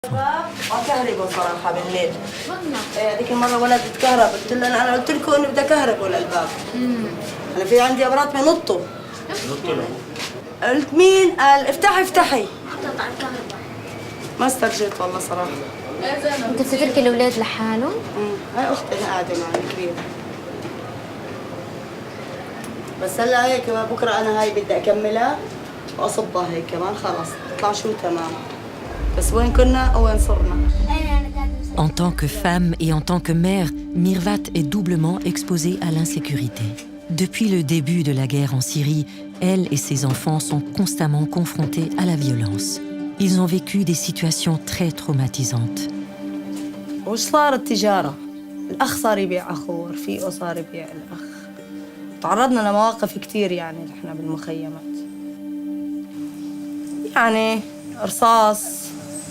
كهربوا صراحة بالليل. هذيك المرة ولد اتكهرب، قلت له أنا قلت لكم إني بدي أكهربوا للباب. أنا في عندي أبرات بينطوا. قلت مين؟ قال افتحي افتحي. قطع الكهرباء. ما استرجيت والله صراحة. أنت بتتركي الأولاد لحالهم؟ هاي أختي اللي قاعدة معي الكبيرة. بس هلا هيك بكرة أنا هاي بدي أكملها وأصبها هيك كمان خلاص تطلع شو تمام. بس وين كنا وين صرنا. En tant que femme et en tant que mère, Mirvat est doublement exposée à l'insécurité. Depuis le début de la guerre en Syrie, elle et ses enfants sont constamment confrontés à la violence. Ils ont vécu des situations très traumatisantes. وش صار التجارة؟ الأخ صار يبيع أخوه، رفيقه صار يبيع الأخ. تعرضنا لمواقف كتير يعني نحن بالمخيمات. يعني رصاص،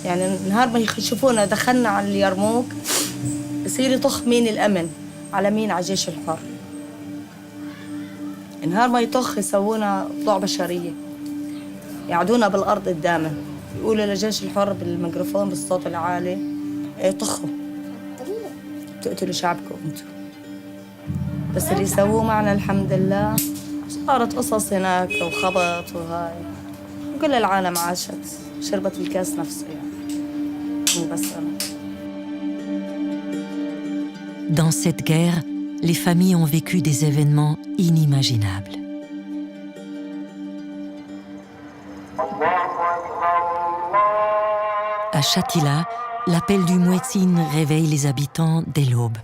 يعني نهار ما يشوفونا دخلنا على اليرموك بصير يطخ مين الأمن على مين على الجيش الحر. نهار ما يطخ يسوونا طلوع بشرية، يقعدونا بالأرض قدامه يقولوا للجيش الحر بالميكروفون بالصوت العالي طخوا تقتلوا شعبكم انتم. بس اللي سووه معنا الحمد لله صارت قصص هناك وخبط وهاي، وكل العالم عاشت شربت الكاس نفسه يعني مو بس أنا. Dans cette guerre, les familles ont vécu des événements inimaginables. À Shatila, l'appel du muezzin réveille les habitants dès l'aube.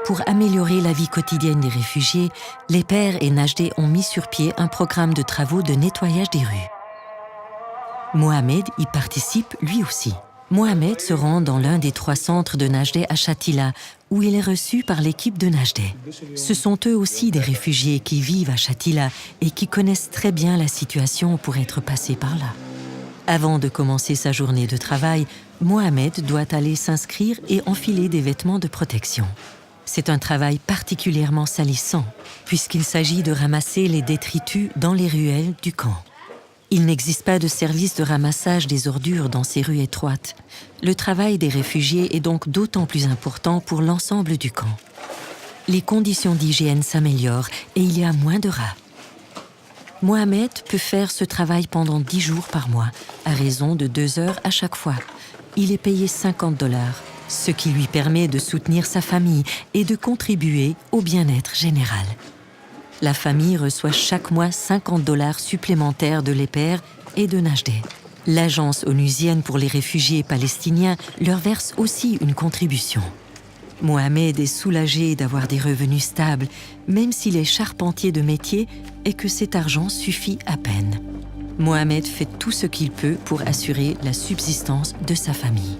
Pour améliorer la vie quotidienne des réfugiés, les pères et Najdeh ont mis sur pied un programme de travaux de nettoyage des rues. Mohamed y participe lui aussi. Mohamed se rend dans l'un des 3 centres de Najdeh à Shatila, où il est reçu par l'équipe de Najdeh. Ce sont eux aussi des réfugiés qui vivent à Shatila et qui connaissent très bien la situation pour être passés par là. Avant de commencer sa journée de travail, Mohamed doit aller s'inscrire et enfiler des vêtements de protection. C'est un travail particulièrement salissant, puisqu'il s'agit de ramasser les détritus dans les ruelles du camp. Il n'existe pas de service de ramassage des ordures dans ces rues étroites. Le travail des réfugiés est donc d'autant plus important pour l'ensemble du camp. Les conditions d'hygiène s'améliorent et il y a moins de rats. Mohamed peut faire ce travail pendant 10 jours par mois, à raison de 2 heures à chaque fois. Il est payé $50, ce qui lui permet de soutenir sa famille et de contribuer au bien-être général. La famille reçoit chaque mois $50 supplémentaires de l'EPER et de Najdeh. L'agence onusienne pour les réfugiés palestiniens leur verse aussi une contribution. Mohamed est soulagé d'avoir des revenus stables, même s'il est charpentier de métier et que cet argent suffit à peine. Mohamed fait tout ce qu'il peut pour assurer la subsistance de sa famille.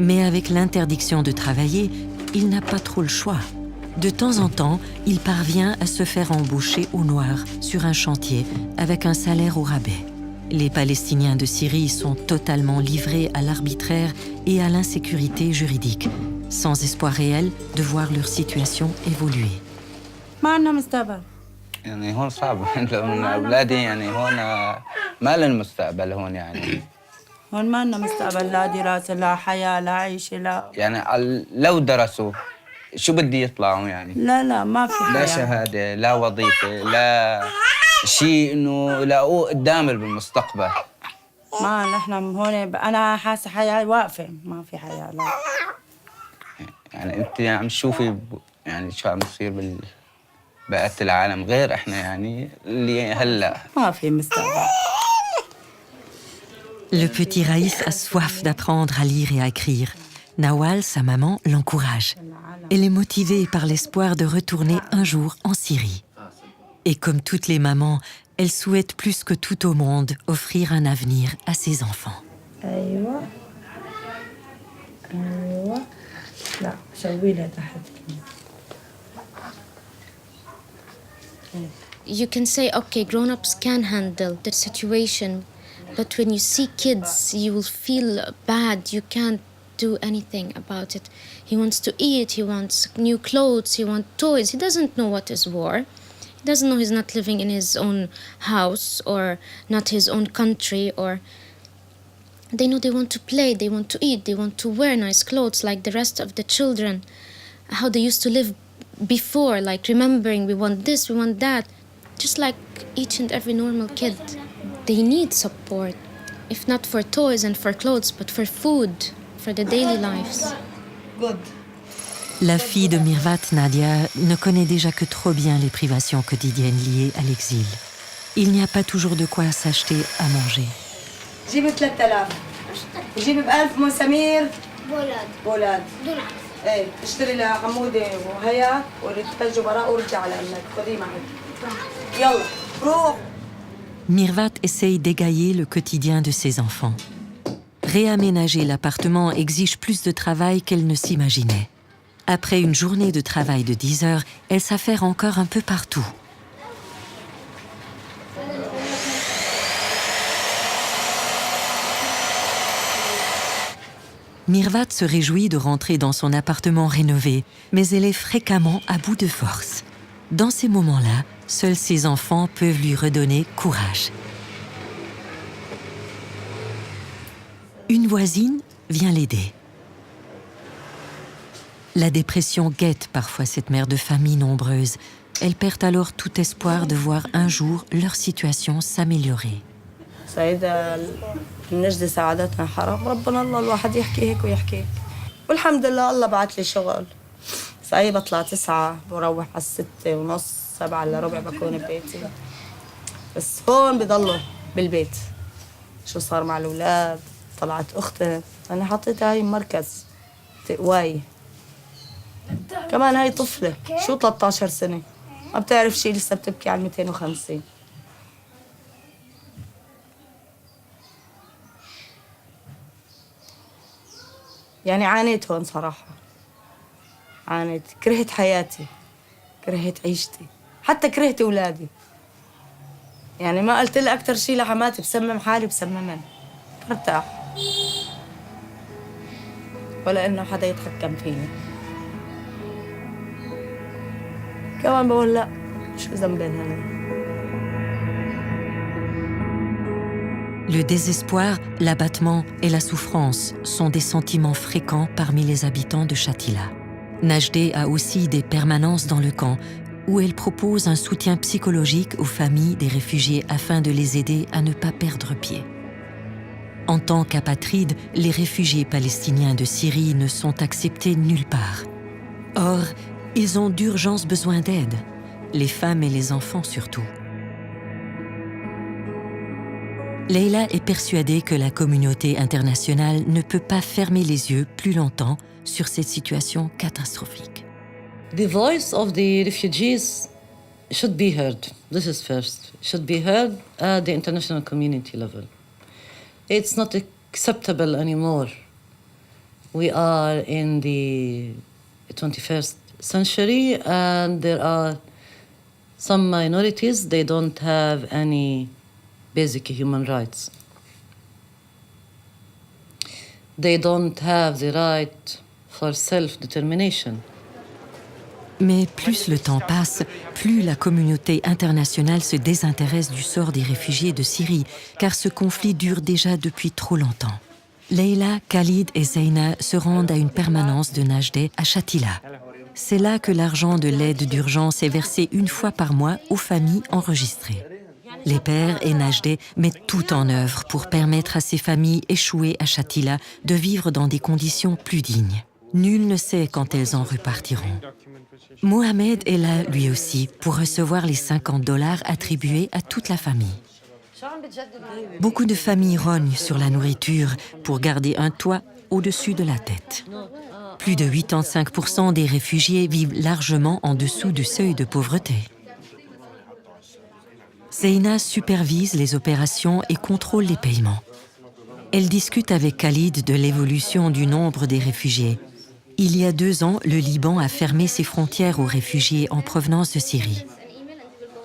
Mais avec l'interdiction de travailler, il n'a pas trop le choix. De temps en temps, il parvient à se faire embaucher au noir sur un chantier avec un salaire au rabais. Les Palestiniens de Syrie sont totalement livrés à l'arbitraire et à l'insécurité juridique, sans espoir réel de voir leur situation évoluer. يعني هون صعب لأن أولادي يعني هون ما لهم مستقبل هون يعني. هون ما لنا مستقبل، لا دراسة لا حياة لا عيشة لا. يعني لو درسوا شو بدي يطلعوا يعني؟ لا ما في حياة. لا شهادة، لا وظيفة، لا شيء إنه يلاقوه قدام بالمستقبل. ما نحن هون أنا حاسة حياة واقفة، ما في حياة لا. يعني أنت عم تشوفي يعني شو عم يصير بقية العالم غير إحنا يعني اللي هلا. ما في مستقبل. Le petit Raïs a soif d'apprendre à lire et à écrire. Nawal, sa maman, l'encourage. Elle est motivée par l'espoir de retourner un jour en Syrie. Et comme toutes les mamans, elle souhaite plus que tout au monde offrir un avenir à ses enfants. You can say, okay, grown-ups can handle the situation, but when you see kids, you will feel bad. You can't do anything about it. He wants to eat, he wants new clothes, he wants toys. He doesn't know what is war. He doesn't know he's not living in his own house or not his own country or They know they want to play, they want to eat, they want to wear nice clothes like the rest of the children. How they used to live before, like remembering we want this, we want that. Just like each and every normal kid. They need support, if not for toys and for clothes, but for food, for the daily lives. Good. La fille de Mirvat, Nadia, ne connaît déjà que trop bien les privations quotidiennes liées à l'exil. Il n'y a pas toujours de quoi s'acheter à manger. جيب 3000 وجيب ب1000 من سمير بولاد ايه اشتري لحموده وهيا وللثلج براء ورجع لأمك خذيه معك يلا روح. Mirvat essaye d'égayer le quotidien de ses enfants. Réaménager l'appartement exige plus de travail qu'elle ne s'imaginait. Après une journée de travail de 10 heures, elle s'affaire encore un peu partout. Mirvat se réjouit de rentrer dans son appartement rénové, mais elle est fréquemment à bout de force. Dans ces moments-là, seuls ses enfants peuvent lui redonner courage. Une voisine vient l'aider. La dépression guette parfois cette mère de famille nombreuse. Elle perd alors tout espoir de voir un jour leur situation s'améliorer. سيدة النجدة سعادتنا حرام ربنا الله الواحد يحكي هيك ويحكي هيك والحمد لله الله بعت لي شغل صحيح بطلع 9 بروح على 6:30 7 إلا ربع بكون ببيتي بس هون بضلوا بالبيت شو صار مع الأولاد طلعت أختي أنا حطيتها هاي مركز تقواي كمان هاي طفلة شو 13 سنة ما بتعرف شي لسه بتبكي على 250 يعني عانيت هون صراحة عانيت كرهت حياتي كرهت عيشتي حتى كرهت أولادي يعني ما قلت لها أكتر شي لحماتي بسمم حالي بسممن برتاح ولا إنه حدا يتحكم فيني كمان بقول لا شو ذنبين هن Le désespoir, l'abattement et la souffrance sont des sentiments fréquents parmi les habitants de Shatila. Najdeh a aussi des permanences dans le camp où elle propose un soutien psychologique aux familles des réfugiés afin de les aider à ne pas perdre pied. En tant qu'apatrides, les réfugiés palestiniens de Syrie ne sont acceptés nulle part. Or, ils ont d'urgence besoin d'aide, les femmes et les enfants surtout. Leila est persuadée que la communauté internationale ne peut pas fermer les yeux plus longtemps sur cette situation catastrophique. The voice of the refugees should be heard. This is first. Should be heard at the international community level. It's not acceptable anymore. We are in the 21st century and there are some minorities, they don't have any basic human rights. They don't have the right for self-determination. Mais plus le temps passe, plus la communauté internationale se désintéresse du sort des réfugiés de Syrie, car ce conflit dure déjà depuis trop longtemps. Leila, Khalid et Zeina se rendent à une permanence de Najdeh à Shatila. C'est là que l'argent de l'aide d'urgence est versé une fois par mois aux familles enregistrées. Les pères et Najdeh mettent tout en œuvre pour permettre à ces familles échouées à Shatila de vivre dans des conditions plus dignes. Nul ne sait quand elles en repartiront. Mohamed est là, lui aussi, pour recevoir les $50 attribués à toute la famille. Beaucoup de familles rognent sur la nourriture pour garder un toit au-dessus de la tête. Plus de 85% des réfugiés vivent largement en dessous du seuil de pauvreté. Zeina supervise les opérations et contrôle les paiements. Elle discute avec Khalid de l'évolution du nombre des réfugiés. Il y a 2 ans, le Liban a fermé ses frontières aux réfugiés en provenance de Syrie.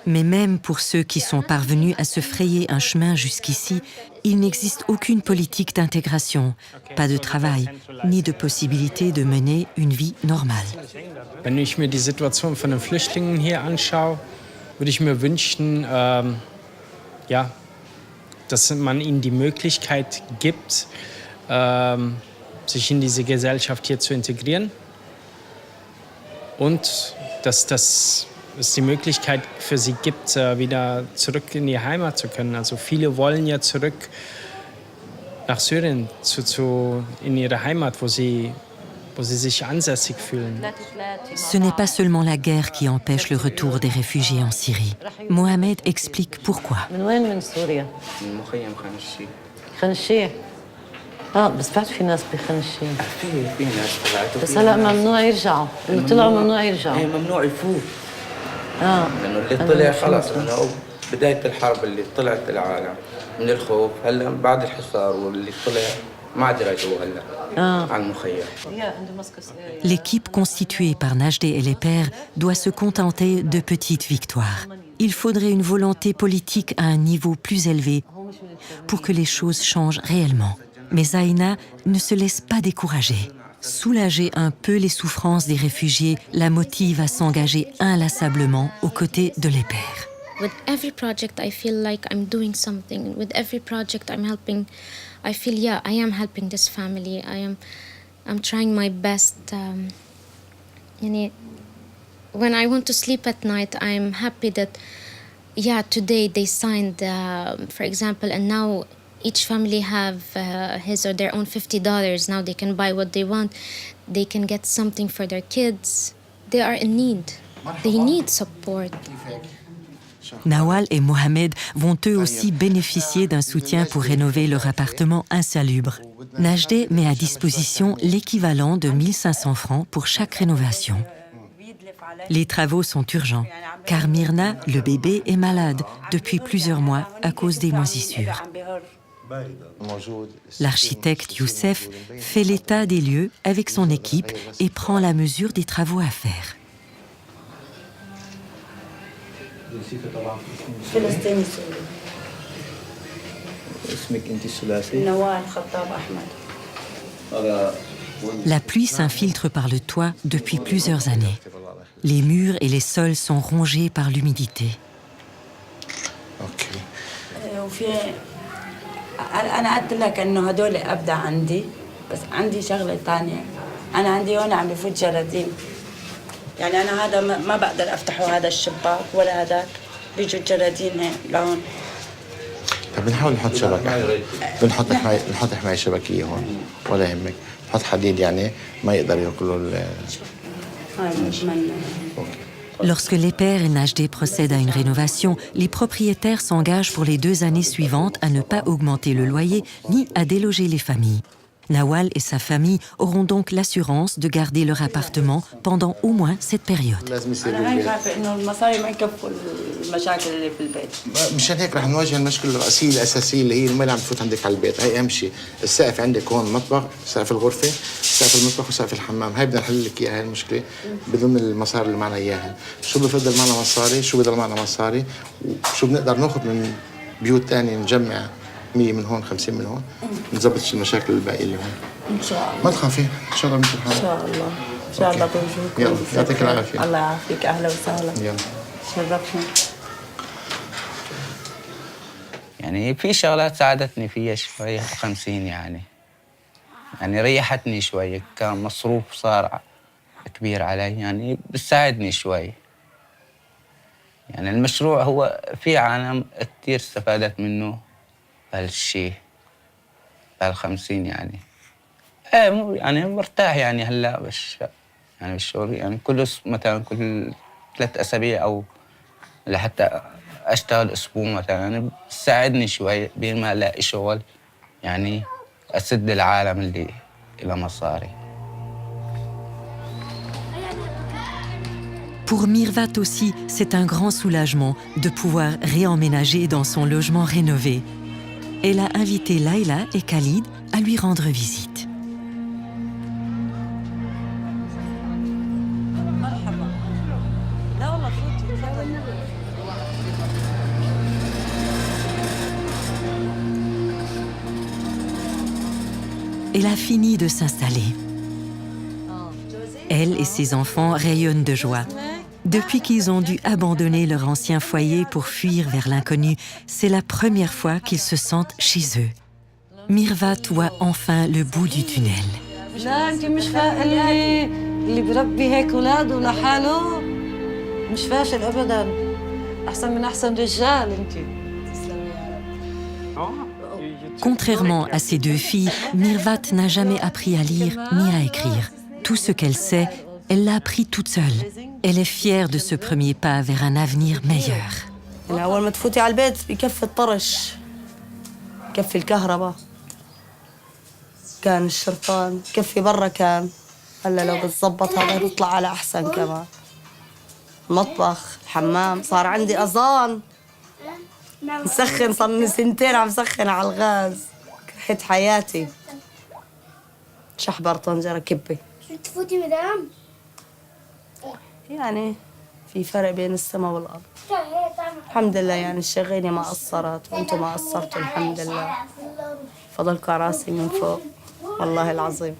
Mais même pour ceux qui sont parvenus à se frayer un chemin jusqu'ici, il n'existe aucune politique d'intégration, pas de travail, ni de possibilité de mener une vie normale. Wenn ich mir die Situation von den Flüchtlingen hier anschaue, würde ich mir wünschen, dass man ihnen die Möglichkeit gibt, sich in diese Gesellschaft hier zu integrieren und dass es die Möglichkeit für sie gibt, wieder zurück in die Heimat zu können. Also viele wollen ja zurück nach Syrien, in ihre Heimat, wo sie sich ansässig fühlen. Ce n'est pas seulement la guerre qui empêche le retour des réfugiés en Syrie. Mohamed explique pourquoi. من وين من سوريا؟ من مخيم خان الشيخ. خان الشيخ. بس بعد في ناس بخان الشيخ. في ناس طلعت. بس هلا ممنوع يرجعوا، إنه طلعوا ممنوع يرجعوا. ايه ممنوع يفوت. لأنه اللي طلع خلص إنه بداية الحرب اللي طلعت العالم من الخوف هلا بعد الحصار واللي طلع ما عاد يرجعوا هلا على المخيم. L'équipe constituée par Najdeh et les pères doit se contenter de petites victoires. Il faudrait une volonté politique à un niveau plus élevé pour que les choses changent réellement. Mais Zaina ne se laisse pas décourager. Soulager un peu les souffrances des réfugiés la motive à s'engager inlassablement aux côtés de les pères. With every project, I feel like I'm doing something. With every project I'm helping, I feel, yeah, I am helping this family. I'm trying my best. When I want to sleep at night, I'm happy that, yeah, today they signed, for example, and now each family have his or their own $50. Now they can buy what they want. They can get something for their kids. They are in need. They need support. Nawal et Mohamed vont eux aussi bénéficier d'un soutien pour rénover leur appartement insalubre. Najdeh met à disposition l'équivalent de 1500 francs pour chaque rénovation. Les travaux sont urgents, car Myrna, le bébé, est malade depuis plusieurs mois à cause des moisissures. L'architecte Youssef fait l'état des lieux avec son équipe et prend la mesure des travaux à faire. فلسطيني سوري. اسمك انت الثلاثي؟ نوال خطاب أحمد. La pluie s'infiltre par le toit depuis plusieurs années. Les murs et les sols sont rongés par l'humidité. وفي أنا قلت لك إنه هدول أبدع عندي بس عندي شغلة تانية. أنا عندي هون عم بفوت جراثيم. يعني أنا هذا ما بقدر أفتحه هذا الشباك ولا هذاك بيجوا الجراثيم هيك لهون. طب بنحاول نحط شبكة بنحط حماية شبكية هون ولا يهمك نحط حديد يعني ما يقدر ياكلوا Lorsque les pères et Najdeh procèdent à une rénovation, les propriétaires s'engagent pour les 2 années suivantes à ne pas augmenter le loyer ni à déloger les familles. Nawal et sa famille auront donc l'assurance de garder leur appartement pendant au moins cette période. مشان هيك رح نواجه المشكلة الرئيسية الأساسية اللي هي المي اللي عم تفوت عندك على البيت، هي أهم شيء، السقف عندك هون مطبخ، سقف الغرفة، سقف المطبخ وسقف الحمام، هاي بدنا نحل لك إياها هاي المشكلة بضمن المصاري اللي معنا إياها، شو بفضل معنا مصاري، شو بضل معنا مصاري، وشو بنقدر ناخذ من بيوت تانية نجمع 100 من هون 50 من هون نظبط المشاكل الباقية اللي هون. إن شاء الله. ما تخافي إن شاء الله بنمشي الحال. إن شاء الله. إن شاء الله بوجودكم. يلا يعطيك العافية. الله يعافيك أهلا وسهلا. يلا. شرفنا. يعني في شغلات ساعدتني فيها شوية 50 يعني ريحتني شوية كان مصروف صار كبير علي يعني بتساعدني شوي يعني المشروع هو في عالم كتير استفادت منه بهالشيء بهال50 يعني يعني مرتاح يعني هلا يعني بالشغل يعني مثلا كل 3 أسابيع أو لحتى أشتغل أسبوع مثلا يعني بتساعدني شوي بين ما ألاقي شغل يعني أسد العالم اللي إلى مصاري. Pour Mirvat aussi, c'est un grand soulagement de pouvoir réemménager dans son logement rénové. Elle a invité Laïla et Khalid à lui rendre visite. Elle a fini de s'installer. Elle et ses enfants rayonnent de joie. Depuis qu'ils ont dû abandonner leur ancien foyer pour fuir vers l'inconnu, c'est la première fois qu'ils se sentent chez eux. Mirvat voit enfin le bout du tunnel. لا انت مش اللي بربي هيك اولاده لحاله مش فاشل ابدا احسن من احسن رجال انت. Contrairement à ses deux filles, Mirvat n'a jamais appris à lire ni à écrire. Tout ce qu'elle sait, elle l'a appris toute seule. Elle est fière de ce premier pas vers un avenir meilleur. يعني أول ما تفوتي على البيت بكفي الطرش، كفي الكهرباء، كان الشرطان، كفي برا كان. هلا لو بتظبط هذا بيطلع على أحسن كمان. المطبخ، الحمام، صار عندي أذان. مسخن، صار لي 2 عم سخن على الغاز. كرهت حياتي. شحبر طنجرة كبي. تفوتي مدام؟ يعني في فرق بين السماء والأرض. الحمد لله يعني الشغينة ما قصرت وانتم ما قصرتوا الحمد لله. فضلكم على راسي من فوق والله العظيم.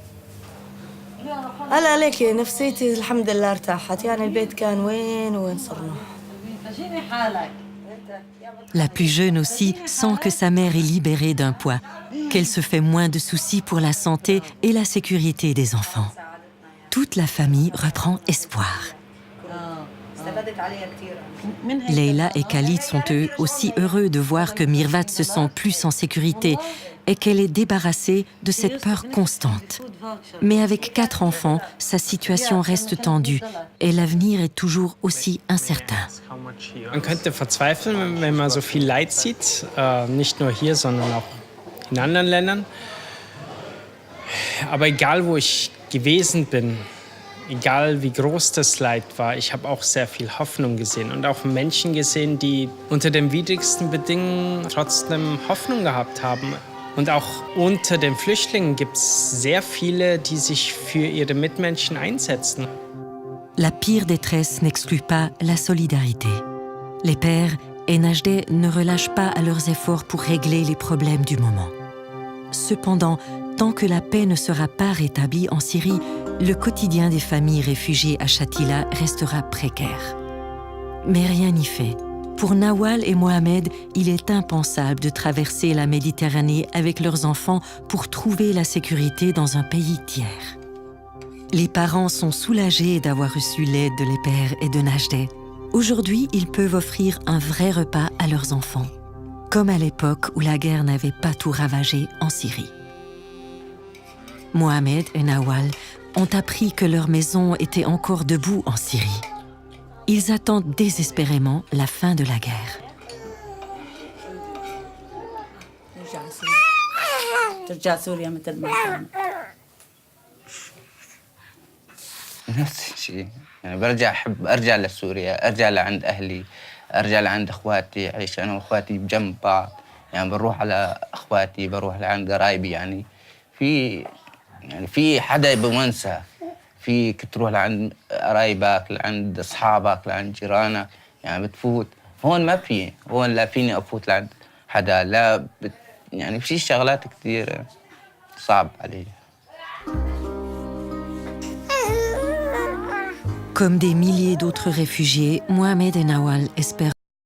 هلا ليك نفسيتي الحمد لله ارتاحت، يعني البيت كان وين صرنا. La plus jeune aussi sent que sa mère est libérée d'un poids, qu'elle se fait moins de soucis pour la santé et la sécurité des enfants. Toute la famille reprend espoir. Leila et Khalid sont eux aussi heureux de voir que Mirvat se sent plus en sécurité et qu'elle est débarrassée de cette peur constante. Mais avec 4 enfants, sa situation reste tendue et l'avenir est toujours aussi incertain. Man könnte verzweifeln, wenn man so viel Leid sieht, nicht nur hier, sondern auch in anderen Ländern. Aber egal, wo ich gewesen bin, egal wie groß das Leid war, ich habe auch sehr viel Hoffnung gesehen und auch Menschen gesehen, die unter den widrigsten Bedingungen trotzdem Hoffnung gehabt haben. Und auch unter den Flüchtlingen gibt es sehr viele, die sich für ihre Mitmenschen einsetzen. La pire détresse n'exclut pas la solidarité. Les pères et Najdeh ne relâchent pas à leurs efforts pour régler les problèmes du moment. Cependant, tant que la paix ne sera pas rétablie en Syrie, le quotidien des familles réfugiées à Shatila restera précaire. Mais rien n'y fait. Pour Nawal et Mohamed, il est impensable de traverser la Méditerranée avec leurs enfants pour trouver la sécurité dans un pays tiers. Les parents sont soulagés d'avoir reçu l'aide de les pères et de Najdeh. Aujourd'hui, ils peuvent offrir un vrai repas à leurs enfants, comme à l'époque où la guerre n'avait pas tout ravagé en Syrie. Mohamed et Nawal ont appris que leur maison était encore debout en Syrie. Ils attendent désespérément la fin de la guerre. نفس الشيء يعني برجع أحب أرجع لسوريا، أرجع لعند أهلي، أرجع لعند أخواتي، أعيش أنا وأخواتي بجنب بعض. يعني بروح على أخواتي، بروح لعند قرايبي. يعني في حدا بمنسى، فيك تروح لعند قرايبك، لعند أصحابك، لعند جيرانك. يعني بتفوت هون ما في، هون لا فيني أفوت لعند حدا، لا يعني في شغلات كثير صعب علي. Comme des milliers d'autres réfugiés, Mohamed et Nawal espèrent